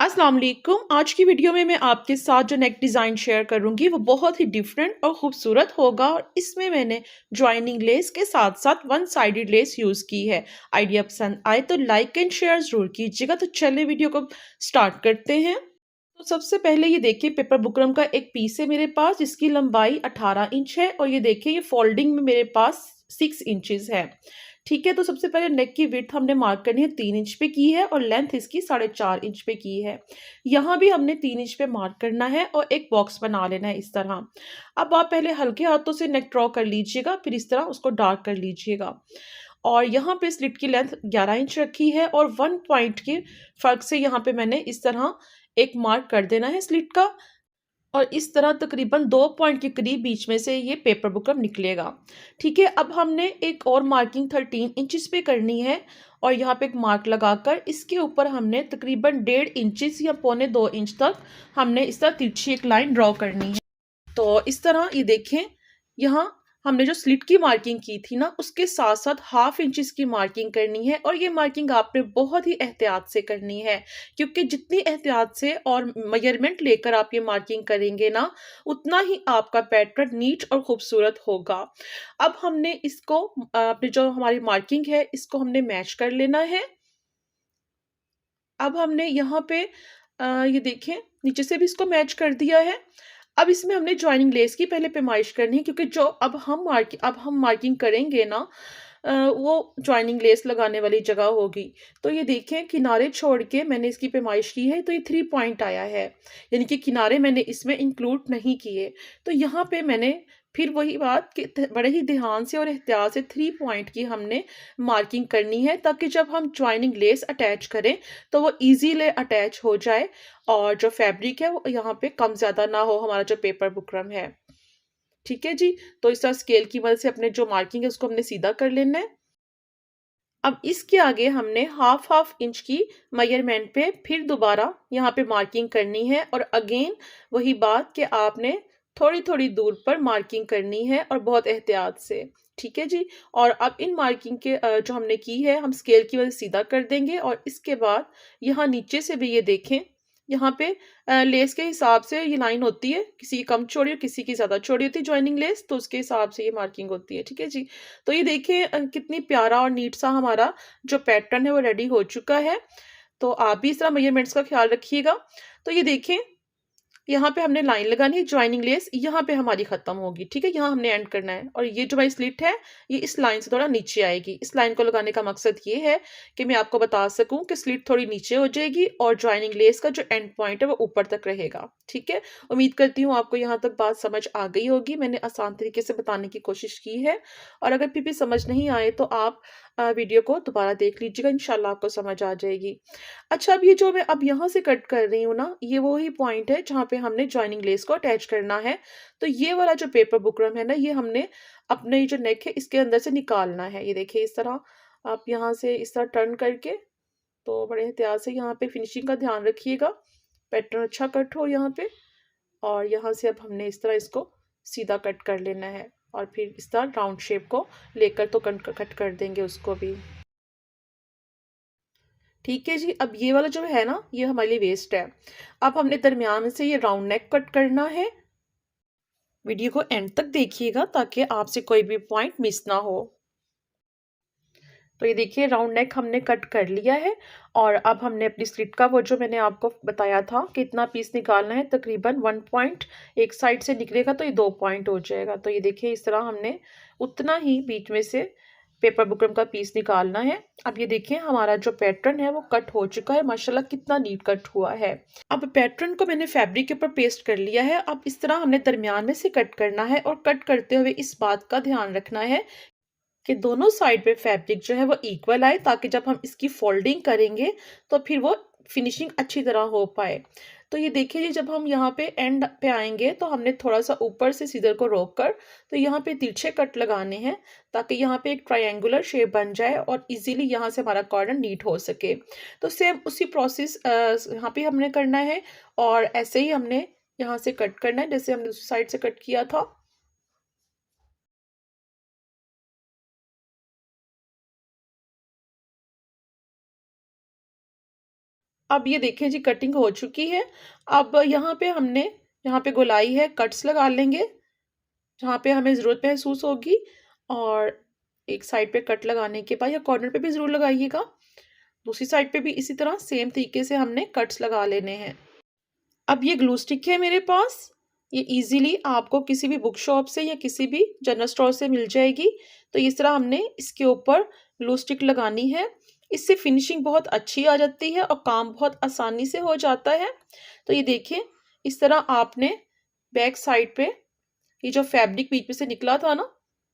अस्सलाम वालेकुम। आज की वीडियो में मैं आपके साथ जो नेक डिज़ाइन शेयर करूँगी वो बहुत ही डिफरेंट और ख़ूबसूरत होगा और इसमें मैंने जॉइनिंग लेस के साथ-साथ वन साइडेड लेस यूज़ की है। आइडिया पसंद आए तो लाइक एंड शेयर ज़रूर कीजिएगा। तो चलिए वीडियो को स्टार्ट करते हैं। तो सबसे पहले ये देखिए पेपर बुकरम का एक पीस है मेरे पास जिसकी लंबाई 18 इंच है और ये देखिए ये फोल्डिंग में मेरे पास 6 इंचेस है। ठीक है, तो सबसे पहले नेक की विड्थ हमने मार्क करनी है 3 इंच पे की है और लेंथ इसकी 4.5 इंच पे की है। यहाँ भी हमने 3 इंच पे मार्क करना है और एक बॉक्स बना लेना है इस तरह। अब आप पहले हल्के हाथों से नेक ड्रॉ कर लीजिएगा, फिर इस तरह उसको डार्क कर लीजिएगा। और यहाँ पे स्लिट की लेंथ 11 इंच रखी है और 1 पॉइंट के फ़र्क से यहाँ पे मैंने इस तरह एक मार्क कर देना है स्लिट का और इस तरह तकरीबन 2 पॉइंट के करीब बीच में से ये पेपर बुकरम निकलेगा। ठीक है, अब हमने एक और मार्किंग 13 इंचेस पे करनी है और यहाँ पे एक मार्क लगाकर इसके ऊपर हमने तकरीबन 1.5 इंचेस या पौने 2 इंच तक हमने इस तरह तिरछी एक लाइन ड्रॉ करनी है। तो इस तरह ये देखें, यहाँ हमने जो स्लिट की मार्किंग की थी ना उसके साथ साथ हाफ इंचेस की मार्किंग करनी है और ये मार्किंग आपने बहुत ही एहतियात से करनी है क्योंकि जितनी एहतियात से और मेजरमेंट लेकर आप ये मार्किंग करेंगे ना उतना ही आपका पैटर्न नीट और खूबसूरत होगा। अब हमने इसको अपनी जो हमारी मार्किंग है इसको हमने मैच कर लेना है। अब हमने यहाँ पे ये देखें नीचे से भी इसको मैच कर दिया है। अब इसमें हमने जॉइनिंग लेस की पहले पैमाइश करनी है क्योंकि जो अब हम मार्किंग करेंगे ना वो जॉइनिंग लेस लगाने वाली जगह होगी। तो ये देखें किनारे छोड़ के मैंने इसकी पैमाइश की है तो ये 3 पॉइंट आया है। यानी कि किनारे मैंने इसमें इंक्लूड नहीं किए। तो यहाँ पे मैंने फिर वही बात कि बड़े ही ध्यान से और एहतियात से 3 पॉइंट की हमने मार्किंग करनी है ताकि जब हम जॉइनिंग लेस अटैच करें तो वो ईज़िली अटैच हो जाए और जो फैब्रिक है वो यहाँ पे कम ज़्यादा ना हो हमारा जो पेपर बुकरम है। ठीक है जी? तो इस तरह स्केल की मदद से अपने जो मार्किंग है उसको हमने सीधा कर लेना है। अब इसके आगे हमने हाफ हाफ इंच की मेजरमेंट पे फिर दोबारा यहाँ पे मार्किंग करनी है और अगेन वही बात कि आपने थोड़ी-थोड़ी दूर पर मार्किंग करनी है और बहुत एहतियात से। ठीक है जी? और अब इन मार्किंग के जो हमने की है हम स्केल की वजह से सीधा कर देंगे और इसके बाद यहाँ नीचे से भी ये देखें, यहाँ पे लेस के हिसाब से ये लाइन होती है, किसी की कम चौड़ी और किसी की ज़्यादा चौड़ी होती है जॉइनिंग लेस, तो उसके हिसाब से ये मार्किंग होती है। ठीक है जी? तो ये देखिए कितनी प्यारा और नीट सा हमारा जो पैटर्न है वो रेडी हो चुका है। तो आप भी इस तरह मेजरमेंट्स का ख्याल रखिएगा। तो ये देखें यहाँ पे हमने लाइन लगानी है जॉइनिंग लेस यहाँ पे हमारी खत्म होगी। ठीक है, यहाँ हमने एंड करना है और ये जो हमारी स्लिट है ये इस लाइन से थोड़ा नीचे आएगी। इस लाइन को लगाने का मकसद ये है कि मैं आपको बता सकूं कि स्लिट थोड़ी नीचे हो जाएगी और जॉइनिंग लेस का जो एंड पॉइंट है वो ऊपर तक रहेगा। ठीक है, उम्मीद करती हूँ आपको यहाँ तक बात समझ आ गई होगी। मैंने आसान तरीके से बताने की कोशिश की है और अगर फिर भी समझ नहीं आए तो आप वीडियो को दोबारा देख लीजिएगा, इंशाल्लाह आपको समझ आ जाएगी। अच्छा, अब ये जो मैं अब यहाँ से कट कर रही हूँ ना, ये वही पॉइंट है जहाँ पे हमने जॉइनिंग लेस को अटैच करना है। तो ये वाला जो पेपर बुकरम है ना, ये हमने अपने जो नेक है इसके अंदर से निकालना है। ये देखिए इस तरह आप यहाँ से इस तरह टर्न करके तो बड़े एहतियात से यहाँ पे फिनिशिंग का ध्यान रखिएगा, पैटर्न अच्छा कट हो यहाँ पे। और यहाँ से अब हमने इस तरह इसको सीधा कट कर लेना है और फिर इस तरह राउंड शेप को लेकर तो कट कर देंगे उसको भी। ठीक है जी, अब ये वाला जो है ना, ये हमारे लिए वेस्ट है। अब हमने दरमियान में से ये राउंड नेक कट करना है। वीडियो को एंड तक देखिएगा ताकि आपसे कोई भी पॉइंट मिस ना हो। तो ये देखिए राउंड नेक हमने कट कर लिया है और अब हमने अपनी स्लिट का वो जो मैंने आपको बताया था कि इतना पीस निकालना है, तकरीबन 1 पॉइंट एक साइड से निकलेगा तो ये 2 पॉइंट हो जाएगा। तो ये देखिए इस तरह हमने उतना ही बीच में से पेपर बुकरम का पीस निकालना है। अब ये देखिए हमारा जो पैटर्न है वो कट हो चुका है, माशाल्लाह कितना नीट कट हुआ है। अब पैटर्न को मैंने फैब्रिक के ऊपर पेस्ट कर लिया है। अब इस तरह हमने दरमियान में से कट करना है और कट करते हुए इस बात का ध्यान रखना है कि दोनों साइड पे फैब्रिक जो है वो इक्वल आए ताकि जब हम इसकी फोल्डिंग करेंगे तो फिर वो फिनिशिंग अच्छी तरह हो पाए। तो ये देखिए जी जब हम यहाँ पे एंड पे आएंगे तो हमने थोड़ा सा ऊपर से सीजर को रोक कर तो यहाँ पे तिरछे कट लगाने हैं ताकि यहाँ पे एक ट्रायंगुलर शेप बन जाए और इजीली यहाँ से हमारा कॉर्नर नीट हो सके। तो सेम उसी प्रोसेस यहाँ पे हमने करना है और ऐसे ही हमने यहाँ से कट करना है जैसे हमने दूसरी साइड से कट किया था। अब ये देखें जी कटिंग हो चुकी है। अब यहाँ पे गोलाई है, कट्स लगा लेंगे, जहाँ पे हमें ज़रूरत महसूस होगी और एक साइड पे कट लगाने के बाद या कॉर्नर पे भी ज़रूर लगाइएगा। दूसरी साइड पे भी इसी तरह सेम तरीके से हमने कट्स लगा लेने हैं। अब ये ग्लू स्टिक है मेरे पास, ये ईज़िली आपको किसी भी बुक शॉप से या किसी भी जनरल स्टोर से मिल जाएगी। तो इस तरह हमने इसके ऊपर ग्लू स्टिक लगानी है। इससे फिनिशिंग बहुत अच्छी आ जाती है और काम बहुत आसानी से हो जाता है। तो ये देखिए, इस तरह आपने बैक साइड पे ये जो फैब्रिक बीच में से निकला था ना,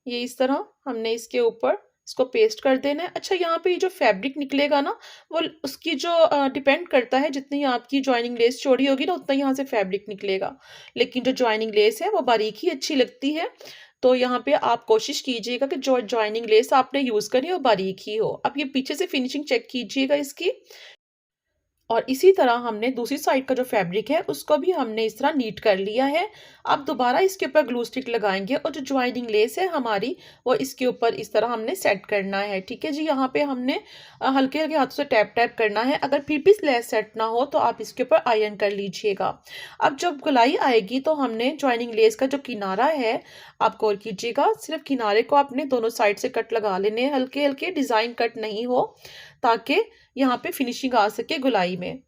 ये इस तरह हमने इसके ऊपर इसको पेस्ट कर देना है। अच्छा, यहाँ पे ये जो फैब्रिक निकलेगा ना, वो उसकी जो डिपेंड करता है, जितनी आपकी जॉइनिंग लेस चौड़ी होगी ना, उतना यहाँ से फैब्रिक निकलेगा। लेकिन जो जॉइनिंग लेस है वो बारीक ही अच्छी लगती है। तो यहाँ पे आप कोशिश कीजिएगा कि जो जॉइनिंग लेस आपने यूज़ करी है वो बारीक ही हो। अब ये पीछे से फिनिशिंग चेक कीजिएगा इसकी। और इसी तरह हमने दूसरी साइड का जो फैब्रिक है उसको भी हमने इस तरह नीट कर लिया है। अब दोबारा इसके ऊपर ग्लू स्टिक लगाएंगे और जो ज्वाइनिंग लेस है हमारी, वो इसके ऊपर इस तरह हमने सेट करना है। ठीक है जी, यहाँ पे हमने हल्के हल्के हाथों से टैप टैप करना है। अगर फिर भी लेस सेट ना हो तो आप इसके ऊपर आयरन कर लीजिएगा। अब जब गोलाई आएगी तो हमने ज्वाइनिंग लेस का जो किनारा है, आप गौर कीजिएगा, सिर्फ किनारे को आपने दोनों साइड से कट लगा लेने हैं, हल्के हल्के, डिज़ाइन कट नहीं हो, ताकि यहाँ पे फिनिशिंग आ सके गोलाई में।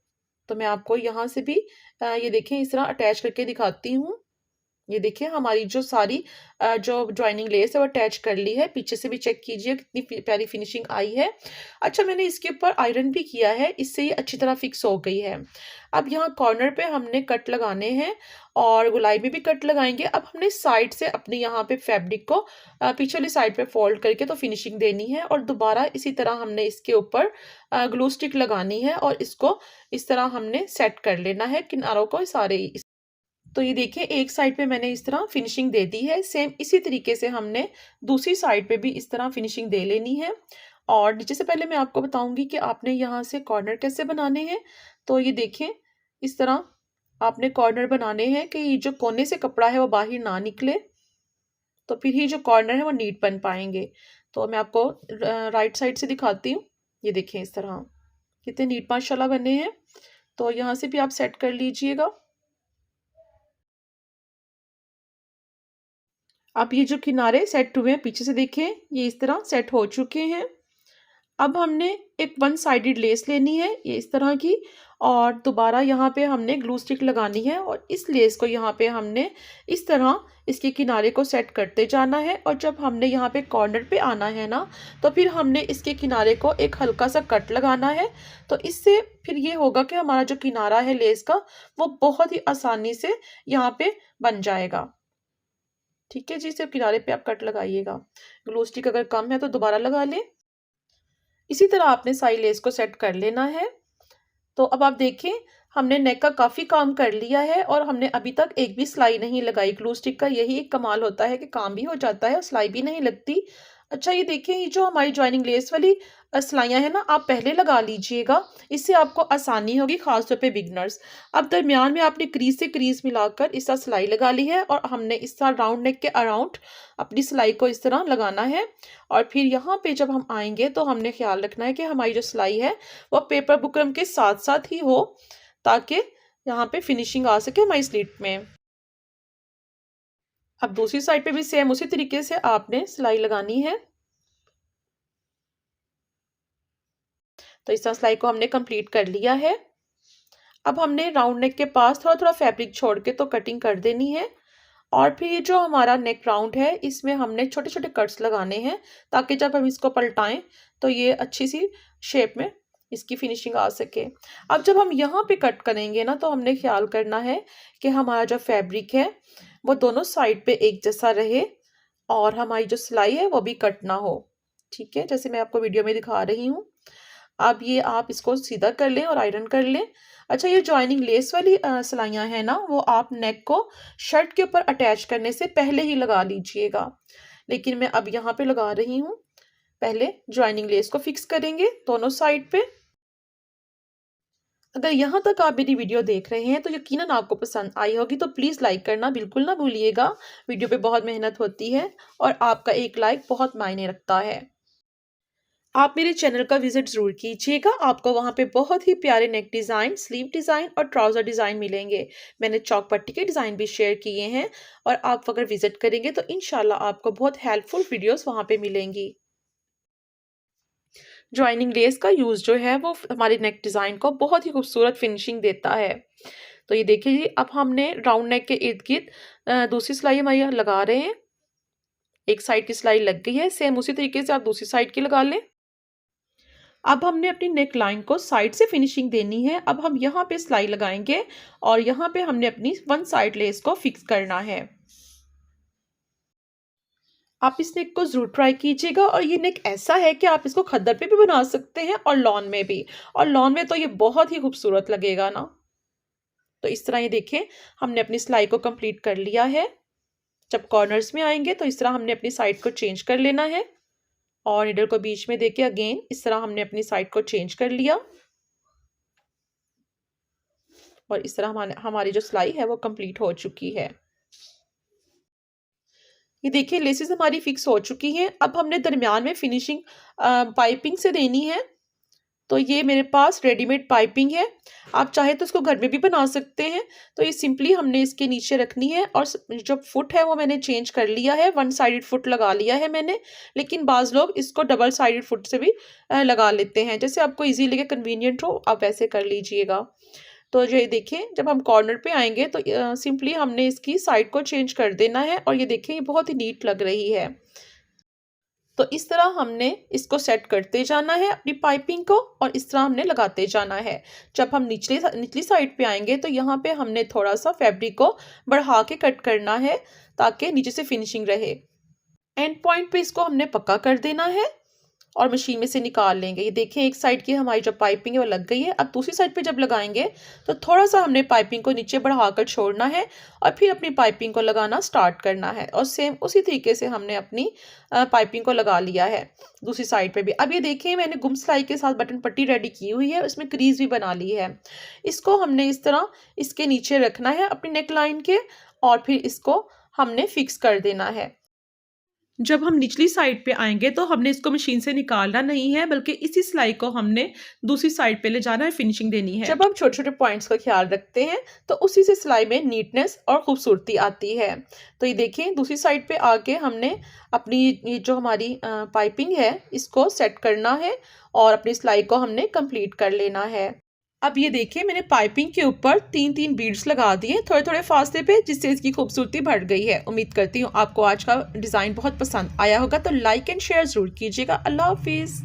तो मैं आपको यहाँ से भी ये देखें इस तरह अटैच करके दिखाती हूँ। ये देखिए हमारी जो सारी जो जॉइनिंग लेस है वो अटैच कर ली है। पीछे से भी चेक कीजिए कितनी प्यारी फिनिशिंग आई है। अच्छा, मैंने इसके ऊपर आयरन भी किया है, इससे ये अच्छी तरह फिक्स हो गई है। अब यहाँ कॉर्नर पे हमने कट लगाने हैं और गोलाई में भी कट लगाएंगे। अब हमने साइड से अपने यहाँ पे फैब्रिक को पीछे वाली साइड पे फोल्ड करके तो फिनिशिंग देनी है और दोबारा इसी तरह हमने इसके ऊपर ग्लू स्टिक लगानी है और इसको इस तरह हमने सेट कर लेना है किनारों को सारे। तो ये देखिए, एक साइड पे मैंने इस तरह फिनिशिंग दे दी है। सेम इसी तरीके से हमने दूसरी साइड पे भी इस तरह फिनिशिंग दे लेनी है। और नीचे से पहले मैं आपको बताऊंगी कि आपने यहाँ से कॉर्नर कैसे बनाने हैं। तो ये देखें, इस तरह आपने कॉर्नर बनाने हैं कि ये जो कोने से कपड़ा है वो बाहर ना निकले, तो फिर ही जो कॉर्नर है वो नीट बन पाएंगे। तो मैं आपको राइट साइड से दिखाती हूँ। ये देखें इस तरह कितने नीट माशाल्लाह बने हैं। तो यहाँ से भी आप सेट कर लीजिएगा। अब ये जो किनारे सेट हुए हैं, पीछे से देखें, ये इस तरह सेट हो चुके हैं। अब हमने एक वन साइडेड लेस लेनी है, ये इस तरह की, और दोबारा यहाँ पे हमने ग्लू स्टिक लगानी है और इस लेस को यहाँ पे हमने इस तरह इसके किनारे को सेट करते जाना है। और जब हमने यहाँ पे कॉर्नर पे आना है ना, तो फिर हमने इसके किनारे को एक हल्का सा कट लगाना है। तो इससे फिर ये होगा कि हमारा जो किनारा है लेस का, वो बहुत ही आसानी से यहाँ पे बन जाएगा। ठीक है जी, सिर्फ किनारे पे आप कट लगाइएगा। ग्लू स्टिक अगर कम है तो दोबारा लगा लें। इसी तरह आपने साई लेस को सेट कर लेना है। तो अब आप देखें, हमने नेक का काफ़ी काम कर लिया है और हमने अभी तक एक भी सिलाई नहीं लगाई। ग्लू स्टिक का यही एक कमाल होता है कि काम भी हो जाता है और सिलाई भी नहीं लगती। अच्छा, ये देखें, ये जो हमारी जॉइनिंग लेस वाली सिलाइयाँ हैं ना, आप पहले लगा लीजिएगा, इससे आपको आसानी होगी, ख़ास तौर पे बिगनर्स। अब दरमियान में आपने क्रीज से क्रीज मिलाकर इस तरह सिलाई लगा ली है और हमने इस तरह राउंड नेक के अराउंड अपनी सिलाई को इस तरह लगाना है। और फिर यहाँ पे जब हम आएंगे तो हमने ख्याल रखना है कि हमारी जो सिलाई है वो पेपर बुकरम के साथ साथ ही हो, ताकि यहाँ पे फिनिशिंग आ सके हमारी स्लिट में। अब दूसरी साइड पे भी सेम उसी तरीके से आपने सिलाई लगानी है। तो इस तरह सिलाई को हमने कंप्लीट कर लिया है। अब हमने राउंड नेक के पास थोड़ा थोड़ा फैब्रिक छोड़ के तो कटिंग कर देनी है। और फिर ये जो हमारा नेक राउंड है, इसमें हमने छोटे छोटे कट्स लगाने हैं, ताकि जब हम इसको पलटाएं तो ये अच्छी सी शेप में इसकी फिनिशिंग आ सके। अब जब हम यहाँ पे कट करेंगे ना, तो हमने ख्याल करना है कि हमारा जो फैब्रिक है वो दोनों साइड पे एक जैसा रहे और हमारी जो सिलाई है वो भी कट ना हो। ठीक है, जैसे मैं आपको वीडियो में दिखा रही हूँ। अब ये आप इसको सीधा कर लें और आयरन कर लें। अच्छा, ये जॉइनिंग लेस वाली सिलाइयाँ हैं ना, वो आप नेक को शर्ट के ऊपर अटैच करने से पहले ही लगा लीजिएगा, लेकिन मैं अब यहाँ पे लगा रही हूँ। पहले जॉइनिंग लेस को फिक्स करेंगे दोनों साइड पे। अगर यहाँ तक आप मेरी वीडियो देख रहे हैं तो यकीनन आपको पसंद आई होगी, तो प्लीज़ लाइक करना बिल्कुल ना भूलिएगा। वीडियो पे बहुत मेहनत होती है और आपका एक लाइक बहुत मायने रखता है। आप मेरे चैनल का विज़िट ज़रूर कीजिएगा, आपको वहाँ पे बहुत ही प्यारे नेक डिज़ाइन, स्लीव डिज़ाइन और ट्राउज़र डिज़ाइन मिलेंगे। मैंने चौक पट्टी के डिज़ाइन भी शेयर किए हैं और आप अगर विज़िट करेंगे तो इंशाल्लाह आपको बहुत हेल्पफुल वीडियोज़ वहाँ पे मिलेंगी। जॉइनिंग लेस का यूज़ जो है वो हमारे नेक डिज़ाइन को बहुत ही खूबसूरत फिनिशिंग देता है। तो ये देखिए जी, अब हमने राउंड नेक के इर्द-गिर्द दूसरी सिलाई हम यहाँ लगा रहे हैं। एक साइड की सिलाई लग गई है, सेम उसी तरीके से आप दूसरी साइड की लगा लें। अब हमने अपनी नेक लाइन को साइड से फिनिशिंग देनी है। अब हम यहाँ पे सिलाई लगाएंगे और यहाँ पे हमने अपनी वन साइड लेस को फिक्स करना है। आप इस नेक को ज़रूर ट्राई कीजिएगा और ये नेक ऐसा है कि आप इसको खद्दर पे भी बना सकते हैं और लॉन में भी, और लॉन में तो ये बहुत ही खूबसूरत लगेगा ना। तो इस तरह ये देखिए, हमने अपनी सिलाई को कंप्लीट कर लिया है। जब कॉर्नर्स में आएंगे तो इस तरह हमने अपनी साइड को चेंज कर लेना है और नीडल को बीच में देके अगेन इस तरह हमने अपनी साइड को चेंज कर लिया और इस तरह हमारी जो सिलाई है वो कंप्लीट हो चुकी है। ये देखिए, लेसेस हमारी फिक्स हो चुकी हैं। अब हमने दरमियान में फिनिशिंग पाइपिंग से देनी है। तो ये मेरे पास रेडीमेड पाइपिंग है, आप चाहे तो इसको घर में भी बना सकते हैं। तो ये सिंपली हमने इसके नीचे रखनी है और जो फुट है वो मैंने चेंज कर लिया है, वन साइडेड फुट लगा लिया है मैंने। लेकिन बाज़ लोग इसको डबल साइडेड फुट से भी लगा लेते हैं, जैसे आपको ईजी लगे, कन्वीनियंट हो, आप वैसे कर लीजिएगा। तो ये देखिए, जब हम कॉर्नर पे आएंगे तो सिंपली हमने इसकी साइड को चेंज कर देना है और ये देखिए, ये बहुत ही नीट लग रही है। तो इस तरह हमने इसको सेट करते जाना है अपनी पाइपिंग को और इस तरह हमने लगाते जाना है। जब हम निचली साइड पे आएंगे तो यहाँ पे हमने थोड़ा सा फैब्रिक को बढ़ा के कट करना है ताकि नीचे से फिनिशिंग रहे। एंड पॉइंट पे इसको हमने पक्का कर देना है और मशीन में से निकाल लेंगे। ये देखें, एक साइड की हमारी जो पाइपिंग है वो लग गई है। अब दूसरी साइड पे जब लगाएंगे तो थोड़ा सा हमने पाइपिंग को नीचे बढ़ाकर छोड़ना है और फिर अपनी पाइपिंग को लगाना स्टार्ट करना है और सेम उसी तरीके से हमने अपनी पाइपिंग को लगा लिया है दूसरी साइड पे भी। अब ये देखें, मैंने गुम सिलाई के साथ बटन पट्टी रेडी की हुई है, इसमें क्रीज भी बना ली है। इसको हमने इस तरह इसके नीचे रखना है अपनी नेक लाइन के और फिर इसको हमने फिक्स कर देना है। जब हम निचली साइड पे आएंगे तो हमने इसको मशीन से निकालना नहीं है, बल्कि इसी सिलाई को हमने दूसरी साइड पे ले जाना है, फिनिशिंग देनी है। जब हम छोटे छोटे पॉइंट्स का ख्याल रखते हैं तो उसी से सिलाई में नीटनेस और खूबसूरती आती है। तो ये देखिए, दूसरी साइड पे आके हमने अपनी ये जो हमारी पाइपिंग है इसको सेट करना है और अपनी सिलाई को हमने कंप्लीट कर लेना है। अब ये देखिए, मैंने पाइपिंग के ऊपर 3-3 बीड्स लगा दिए थोड़े थोड़े फासले पे, जिससे इसकी खूबसूरती बढ़ गई है। उम्मीद करती हूँ आपको आज का डिज़ाइन बहुत पसंद आया होगा, तो लाइक एंड शेयर ज़रूर कीजिएगा। अल्लाह हाफिज़।